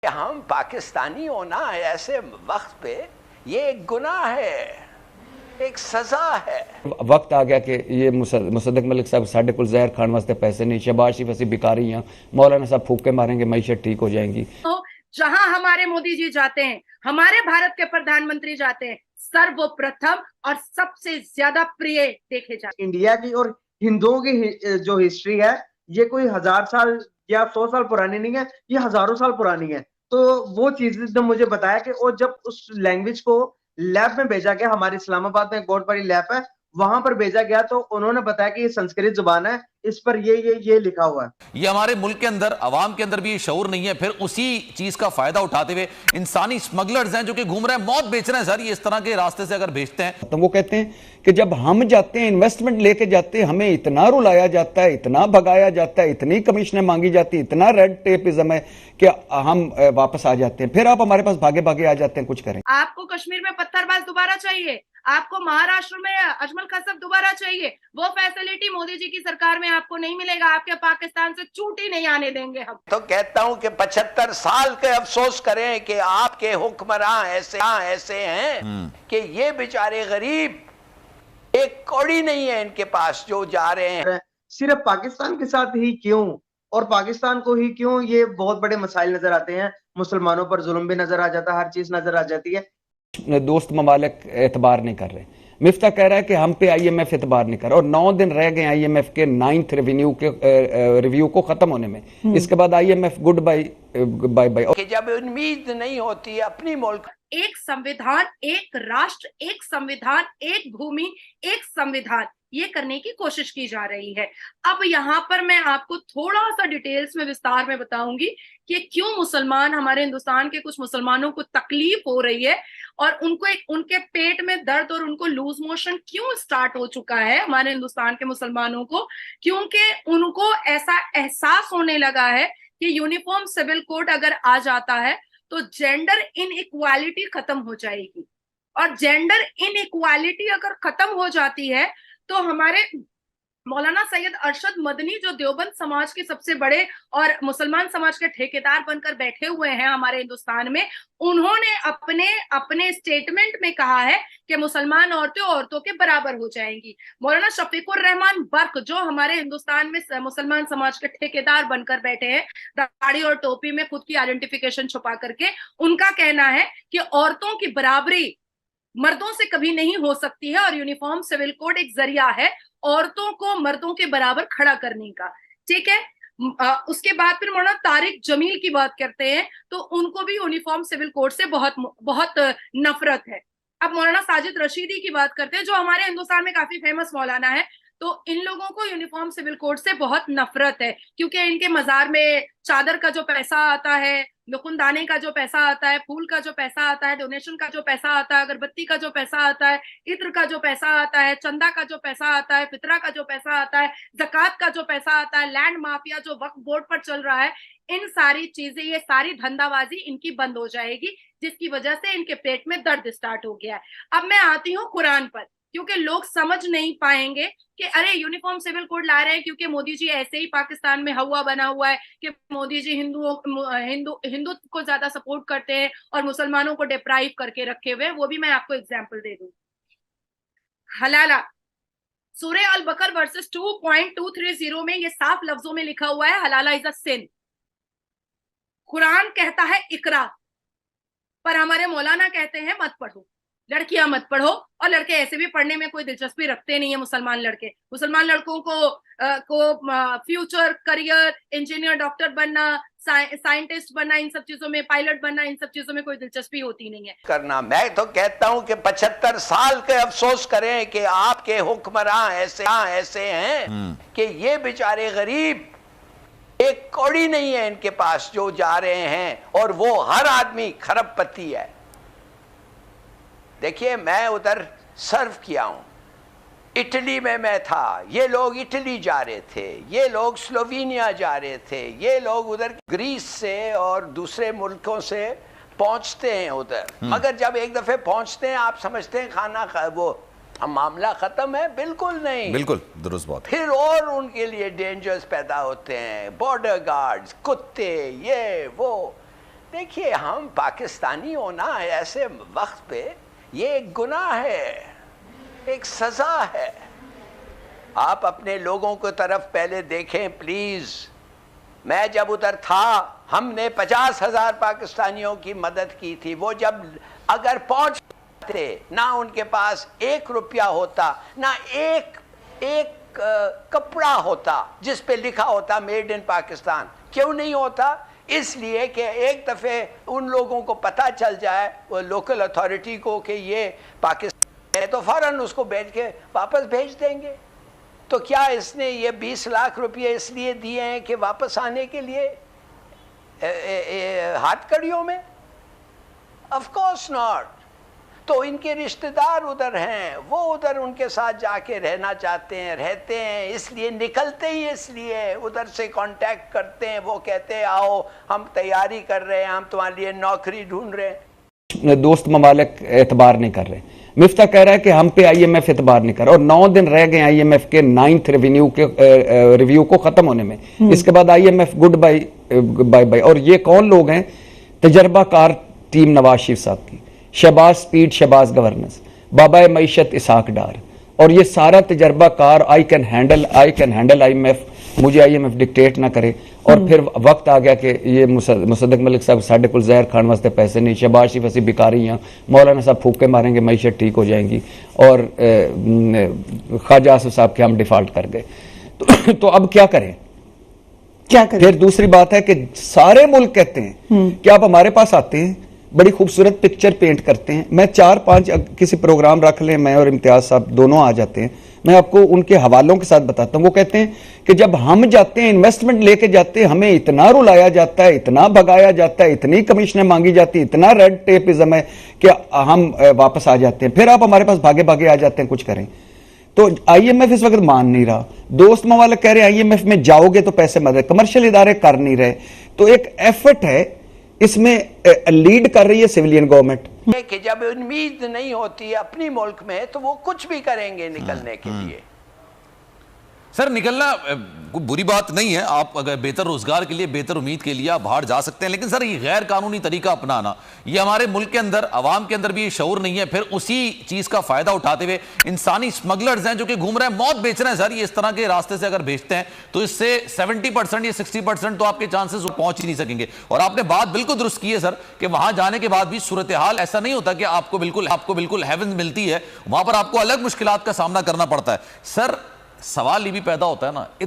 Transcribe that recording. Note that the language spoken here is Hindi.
हम पाकिस्तानी होना ऐसे वक्त पे ये एक गुनाह है, एक सजा है। वक्त आ गया कि ये मुसद्दक मलिक साहब साढ़े कुल जहर खान वास्ते पैसे नहीं, शहबाज शरीफ ऐसी भिखारी हैं, मौलाना साहब फूक के मारेंगे मैशत ठीक हो जाएंगी। तो जहां हमारे मोदी जी जाते हैं, हमारे भारत के प्रधानमंत्री जाते हैं, सर्वप्रथम और सबसे ज्यादा प्रिय देखे जाते हैं। इंडिया की और हिंदुओं की जो हिस्ट्री है ये कोई 1000 साल या 100 साल पुरानी नहीं है, ये हजारों साल पुरानी है। तो वो चीज ने मुझे बताया कि और जब उस लैंग्वेज को लैब में भेजा गया, हमारे इस्लामाबाद में एक बहुत बड़ी लैब है, वहां पर भेजा गया तो उन्होंने बताया कि ये संस्कृत जुबान है, इस पर ये लिखा हुआ है। ये हमारे मुल्क के अंदर अवाम के अंदर भी ये शऊर नहीं है, फिर उसी चीज का फायदा उठाते हुए इंसानी स्मगलर्स हैं जो कि घूम रहे हैं, मौत बेच रहे हैं सर, ये इस तरह के रास्ते से अगर भेजते हैं। तो वो कहते हैं कि जब हम जाते हैं, इन्वेस्टमेंट लेके जाते हैं, हमें इतना रुलाया जाता है, इतना भगाया जाता है, इतनी कमीशनें मांगी जाती है, इतना रेड टेपिज्म है कि हम वापस आ जाते हैं, फिर आप हमारे पास भागे भागे आ जाते हैं कुछ करें। आपको कश्मीर में पत्थरबाज दोबारा चाहिए, आपको महाराष्ट्र में अजमल कसब दोबारा चाहिए, वो फैसिलिटी मोदी जी की सरकार में आपको नहीं मिलेगा। आपके पाकिस्तान से चूटी नहीं आने देंगे हम। तो कहता हूं कि 75 साल के अफसोस करें कि आपके हुक्मरान ऐसे हैं कि ये बेचारे गरीब एक कौड़ी नहीं है इनके पास जो जा रहे हैं। सिर्फ पाकिस्तान के साथ ही क्यों और पाकिस्तान को ही क्यों, ये बहुत बड़े मसाइल नजर आते हैं। मुसलमानों पर जुल्म भी नजर आ जाता है, हर चीज नजर आ जाती है। दोस्त ममालिक एतबार नहीं कर रहे। मिफ्ता कह रहा है कि हम पे आईएमएफ एतबार नहीं कर रहा, और 9 दिन रह गए आईएमएफ के 9th रिव्यू को खत्म होने में। इसके बाद IMF good bye bye bye. कि जब उम्मीद नहीं होती अपनी मुल्क, एक संविधान, एक राष्ट्र, एक संविधान, एक भूमि, एक संविधान, ये करने की कोशिश की जा रही है। अब यहाँ पर मैं आपको थोड़ा सा डिटेल्स में विस्तार में बताऊंगी कि क्यों मुसलमान, हमारे हिंदुस्तान के कुछ मुसलमानों को तकलीफ हो रही है और उनके पेट में दर्द और उनको लूज मोशन क्यों स्टार्ट हो चुका है हमारे हिंदुस्तान के मुसलमानों को। क्योंकि उनको ऐसा एहसास होने लगा है कि यूनिफॉर्म सिविल कोड अगर आ जाता है तो जेंडर इनइक्वालिटी खत्म हो जाएगी, और जेंडर इनइक्वालिटी अगर खत्म हो जाती है तो हमारे मौलाना सैयद अरशद मदनी जो देवबंद समाज के सबसे बड़े और मुसलमान समाज के ठेकेदार बनकर बैठे हुए हैं हमारे हिंदुस्तान में, उन्होंने अपने स्टेटमेंट में कहा है कि मुसलमान औरतें औरतों के बराबर हो जाएंगी। मौलाना शफीकुर रहमान बर्क जो हमारे हिंदुस्तान में मुसलमान समाज के ठेकेदार बनकर बैठे हैं, दाढ़ी और टोपी में खुद की आइडेंटिफिकेशन छुपा करके, उनका कहना है कि औरतों की बराबरी मर्दों से कभी नहीं हो सकती है और यूनिफॉर्म सिविल कोड एक जरिया है औरतों को मर्दों के बराबर खड़ा करने का। ठीक है, उसके बाद फिर मौलाना तारिक जमील की बात करते हैं तो उनको भी यूनिफॉर्म सिविल कोड से बहुत नफरत है। अब मौलाना साजिद रशीदी की बात करते हैं जो हमारे हिंदुस्तान में काफी फेमस मौलाना है, तो इन लोगों को यूनिफॉर्म सिविल कोड से बहुत नफरत है क्योंकि इनके मजार में चादर का जो पैसा आता है, दुखनदाने का जो पैसा आता है, फूल का जो पैसा आता है, डोनेशन का जो पैसा आता है, अगरबत्ती का जो पैसा आता है, इत्र का जो पैसा आता है, चंदा का जो पैसा आता है, फितरा का जो पैसा आता है, ज़कात का जो पैसा आता है, लैंड माफिया जो वक्फ बोर्ड पर चल रहा है, इन सारी चीजें, ये सारी धंधाबाजी इनकी बंद हो जाएगी, जिसकी वजह से इनके पेट में दर्द स्टार्ट हो गया है। अब मैं आती हूँ कुरान पर, क्योंकि लोग समझ नहीं पाएंगे कि अरे यूनिफॉर्म सिविल कोड ला रहे हैं क्योंकि मोदी जी ऐसे ही पाकिस्तान में हवा बना हुआ है कि मोदी जी हिंदुत्व को ज्यादा सपोर्ट करते हैं और मुसलमानों को डिप्राइव करके रखे हुए हैं। वो भी मैं आपको एग्जांपल दे दूं। हलाला सूरह अल बकर वर्सेस 2.230 में ये साफ लफ्जों में लिखा हुआ है, हलाला इज अ सिन। कुरान कहता है इकरा, पर हमारे मौलाना कहते हैं मत पढ़ो, लड़कियां मत पढ़ो, और लड़के ऐसे भी पढ़ने में कोई दिलचस्पी रखते नहीं है। मुसलमान लड़कों को फ्यूचर करियर, इंजीनियर, डॉक्टर बनना, साइंटिस्ट बनना, इन सब चीजों में, पायलट बनना, इन सब चीजों में कोई दिलचस्पी होती नहीं है करना। मैं तो कहता हूं कि 75 साल के अफसोस करें कि आपके हुक्मरान ऐसे हैं कि ये बेचारे गरीब एक कौड़ी नहीं है इनके पास जो जा रहे हैं, और वो हर आदमी खरबपति है। देखिए, मैं उधर सर्व किया हूं, इटली में मैं था, ये लोग इटली जा रहे थे, ये लोग स्लोवेनिया जा रहे थे, ये लोग उधर ग्रीस से और दूसरे मुल्कों से पहुंचते हैं उधर, मगर जब एक दफे पहुंचते हैं आप समझते हैं वो मामला खत्म है। बिल्कुल नहीं, बिल्कुल दुरुस्त बात। फिर और उनके लिए डेंजर्स पैदा होते हैं, बॉर्डर गार्ड्स, कुत्ते, ये वो। देखिए, हम पाकिस्तानी होना ऐसे वक्त पे ये एक गुनाह है, एक सजा है। आप अपने लोगों को तरफ पहले देखें प्लीज। मैं जब उधर था, हमने 50,000 पाकिस्तानियों की मदद की थी। वो जब अगर पहुंचते ना, उनके पास 1 रुपया होता ना, एक कपड़ा होता जिस पे लिखा होता मेड इन पाकिस्तान। क्यों नहीं होता? इसलिए कि एक दफ़े उन लोगों को पता चल जाए, वो लोकल अथॉरिटी को, कि ये पाकिस्तान है, तो फ़ौरन उसको भेज के वापस भेज देंगे। तो क्या इसने ये 20 लाख रुपये इसलिए दिए हैं कि वापस आने के लिए हाथ कड़ियों में? Of course not. तो इनके रिश्तेदार उधर हैं, वो उधर उनके साथ जाके रहना चाहते हैं, रहते हैं, इसलिए निकलते ही इसलिए उधर से कांटेक्ट करते हैं। वो कहते हैं आओ हम तैयारी कर रहे हैं, हम तुम्हारे लिए नौकरी ढूंढ रहे हैं। दोस्त ममालिक एतबार नहीं कर रहे। मिफ्ता कह रहा है कि हम पे IMF एतबार नहीं कर रहा, और 9 दिन रह गए IMF के 9th रिव्यू को खत्म होने में। इसके बाद IMF गुड बाय बाय। और ये कौन लोग हैं? तजर्बाकार टीम नवाज शरीफ साहब की, शहबाज स्पीड, शहबाज गवर्नेंस, बाबा मईशत इसाक डार, और ये सारा तजर्बाकार। आई कैन हैंडल IMF, मुझे IMF डिक्टेट ना करे। और फिर वक्त आ गया कि ये मुसद्दक मलिक साहब साढ़े कुल जहर खान वास्ते पैसे नहीं, शहबाज शरीफ ऐसी भिखारी हैं, मौलाना साहब फूके मारेंगे, मईशत ठीक हो जाएंगी, और ख्वाजा आसिफ साहब के हम डिफॉल्ट कर गए। तो अब क्या करें? फिर दूसरी बात है कि सारे मुल्क कहते हैं कि आप हमारे पास आते हैं, बड़ी खूबसूरत पिक्चर पेंट करते हैं। मैं 4-5 किसी प्रोग्राम रख लें, मैं और इम्तियाज साहब दोनों आ जाते हैं, मैं आपको उनके हवालों के साथ बताता हूं। वो कहते हैं कि जब हम जाते हैं, इन्वेस्टमेंट लेके जाते हैं, हमें इतना रुलाया जाता है, इतना भगाया जाता है, इतनी कमीशनें मांगी जाती है, इतना रेड टेपिज्म है कि हम वापस आ जाते हैं। फिर आप हमारे पास भागे भागे आ जाते हैं कुछ करें। तो IMF इस वक्त मान नहीं रहा। दोस्त मवालिक कह रहे हैं IMF में जाओगे तो पैसे मदद, कमर्शियल इदारे कर नहीं रहे। तो एक एफर्ट है, इसमें लीड कर रही है सिविलियन गवर्नमेंट। कि जब उम्मीद नहीं होती अपनी मुल्क में, तो वो कुछ भी करेंगे निकलने के लिए। सर, निकलना कोई बुरी बात नहीं है। आप अगर बेहतर रोजगार के लिए, बेहतर उम्मीद के लिए आप बाहर जा सकते हैं, लेकिन सर ये गैर कानूनी तरीका अपनाना, ये हमारे मुल्क के अंदर, अवाम के अंदर भी ये शऊर नहीं है। फिर उसी चीज का फायदा उठाते हुए इंसानी स्मगलर्स हैं जो कि घूम रहे हैं, मौत बेच रहे हैं। सर, ये इस तरह के रास्ते से अगर भेजते हैं तो इससे 70% या 60% तो आपके चांसेस पहुंच ही नहीं सकेंगे। और आपने बात बिल्कुल दुरुस्त की है सर, कि वहां जाने के बाद भी सूरत हाल ऐसा नहीं होता कि आपको बिल्कुल हेवन मिलती है, वहां पर आपको अलग मुश्किलात का सामना करना पड़ता है। सर, सवाल ये भी पैदा होता है ना,